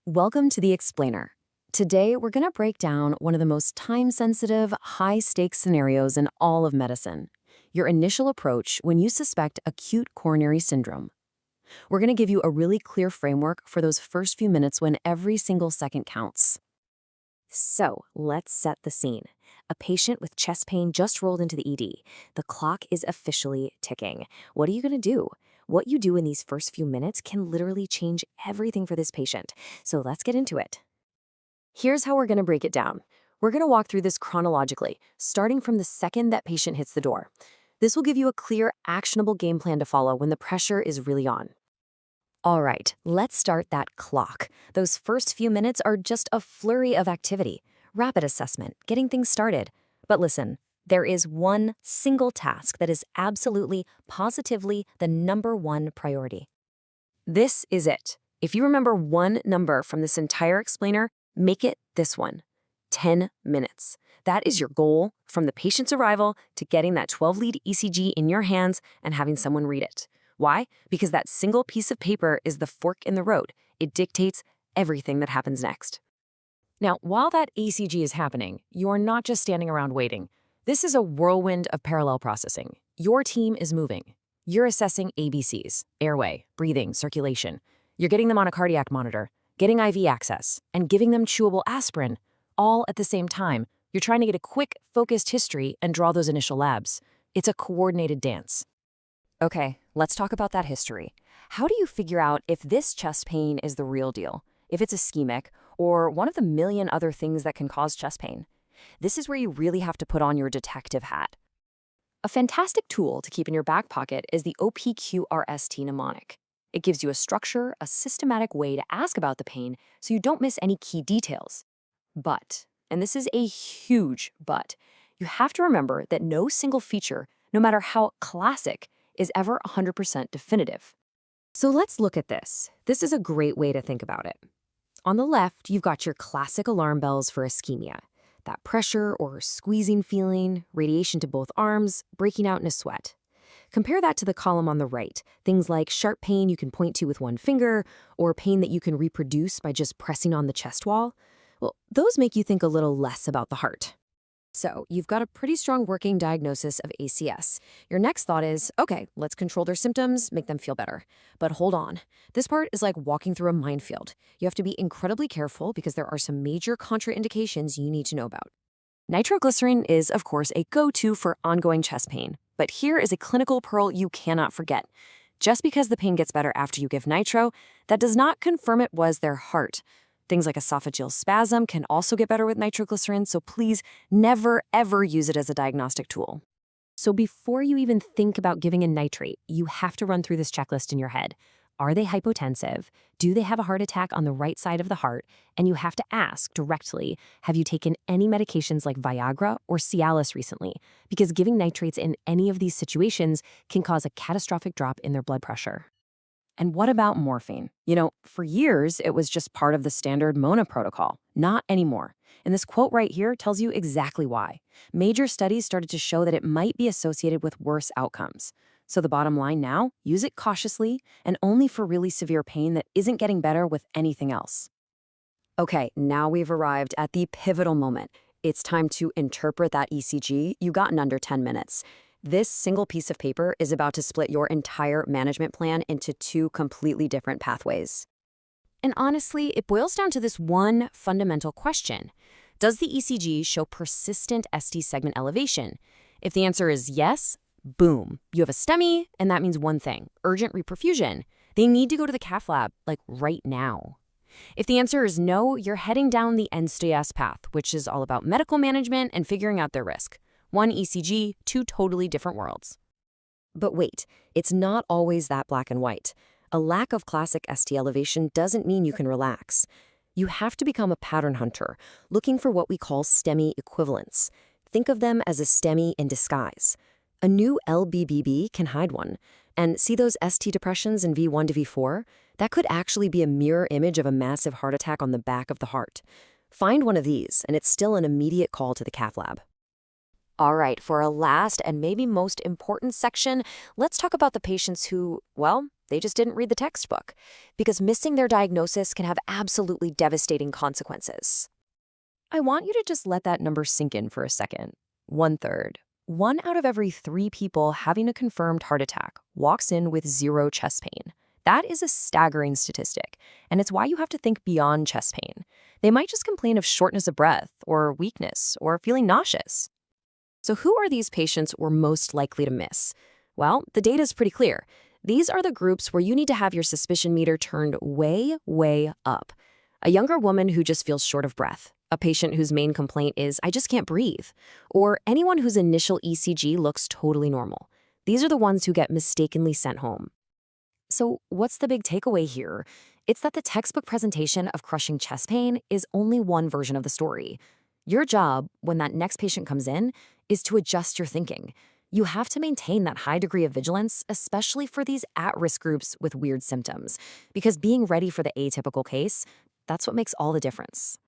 Welcome to the Explainer. Today, we're going to break down one of the most time-sensitive, high-stakes scenarios in all of medicine, your initial approach when you suspect acute coronary syndrome. We're going to give you a really clear framework for those first few minutes when every single second counts. So, let's set the scene. A patient with chest pain just rolled into the ED. The clock is officially ticking. What are you going to do? What you do in these first few minutes can literally change everything for this patient. So let's get into it. Here's how we're going to break it down. We're going to walk through this chronologically, starting from the second that patient hits the door. This will give you a clear, actionable game plan to follow when the pressure is really on. All right, let's start that clock. Those first few minutes are just a flurry of activity, rapid assessment, getting things started. But listen, there is one single task that is absolutely, positively the #1 priority. This is it. If you remember one number from this entire explainer, make it this one: 10 minutes. That is your goal from the patient's arrival to getting that 12-lead ECG in your hands and having someone read it. Why? Because that single piece of paper is the fork in the road. It dictates everything that happens next. Now, while that ECG is happening, you're not just standing around waiting. This is a whirlwind of parallel processing. Your team is moving. You're assessing ABCs, airway, breathing, circulation. You're getting them on a cardiac monitor, getting IV access, and giving them chewable aspirin, all at the same time. You're trying to get a quick, focused history and draw those initial labs. It's a coordinated dance. Okay, let's talk about that history. How do you figure out if this chest pain is the real deal, if it's ischemic, or one of the million other things that can cause chest pain? This is where you really have to put on your detective hat. A fantastic tool to keep in your back pocket is the OPQRST mnemonic. It gives you a structure, a systematic way to ask about the pain so you don't miss any key details. But, and this is a huge but, you have to remember that no single feature, no matter how classic, is ever 100% definitive. So let's look at this. This is a great way to think about it. On the left, you've got your classic alarm bells for ischemia. That pressure or squeezing feeling, radiation to both arms, breaking out in a sweat. Compare that to the column on the right, things like sharp pain you can point to with one finger, or pain that you can reproduce by just pressing on the chest wall. Well, those make you think a little less about the heart. So, you've got a pretty strong working diagnosis of ACS. Your next thought is, okay, let's control their symptoms, make them feel better. But hold on. This part is like walking through a minefield. You have to be incredibly careful because there are some major contraindications you need to know about. Nitroglycerin is, of course, a go-to for ongoing chest pain. But here is a clinical pearl you cannot forget. Just because the pain gets better after you give nitro, that does not confirm it was their heart. Things like esophageal spasm can also get better with nitroglycerin, so please never, ever use it as a diagnostic tool. So before you even think about giving a nitrate, you have to run through this checklist in your head. Are they hypotensive? Do they have a heart attack on the right side of the heart? And you have to ask directly, have you taken any medications like Viagra or Cialis recently? Because giving nitrates in any of these situations can cause a catastrophic drop in their blood pressure. And what about morphine? For years, it was just part of the standard MONA protocol. Not anymore. And this quote right here tells you exactly why. Major studies started to show that it might be associated with worse outcomes. So the bottom line now, use it cautiously and only for really severe pain that isn't getting better with anything else. Okay, now we've arrived at the pivotal moment. It's time to interpret that ECG you got in under 10 minutes. This single piece of paper is about to split your entire management plan into two completely different pathways. And honestly, it boils down to this one fundamental question. Does the ECG show persistent ST segment elevation? If the answer is yes, boom, you have a STEMI, and that means one thing: urgent reperfusion. They need to go to the cath lab, like right now. If the answer is no, you're heading down the NSTS path, which is all about medical management and figuring out their risk. One ECG, two totally different worlds. But wait, it's not always that black and white. A lack of classic ST elevation doesn't mean you can relax. You have to become a pattern hunter, looking for what we call STEMI equivalents. Think of them as a STEMI in disguise. A new LBBB can hide one. And see those ST depressions in V1 to V4? That could actually be a mirror image of a massive heart attack on the back of the heart. Find one of these, and it's still an immediate call to the cath lab. All right, for a last and maybe most important section, let's talk about the patients who, well, They just didn't read the textbook, because missing their diagnosis can have absolutely devastating consequences. I want you to just let that number sink in for a second. 1/3. 1 out of every 3 people having a confirmed heart attack walks in with 0 chest pain. That is a staggering statistic, and it's why you have to think beyond chest pain. They might just complain of shortness of breath, or weakness, or feeling nauseous. So who are these patients we're most likely to miss? Well, the data is pretty clear. These are the groups where you need to have your suspicion meter turned way, way up. A younger woman who just feels short of breath, a patient whose main complaint is, "I just can't breathe," or anyone whose initial ECG looks totally normal. These are the ones who get mistakenly sent home. So what's the big takeaway here? It's that the textbook presentation of crushing chest pain is only one version of the story. Your job, when that next patient comes in, is to adjust your thinking. You have to maintain that high degree of vigilance, especially for these at-risk groups with weird symptoms, because being ready for the atypical case, that's what makes all the difference.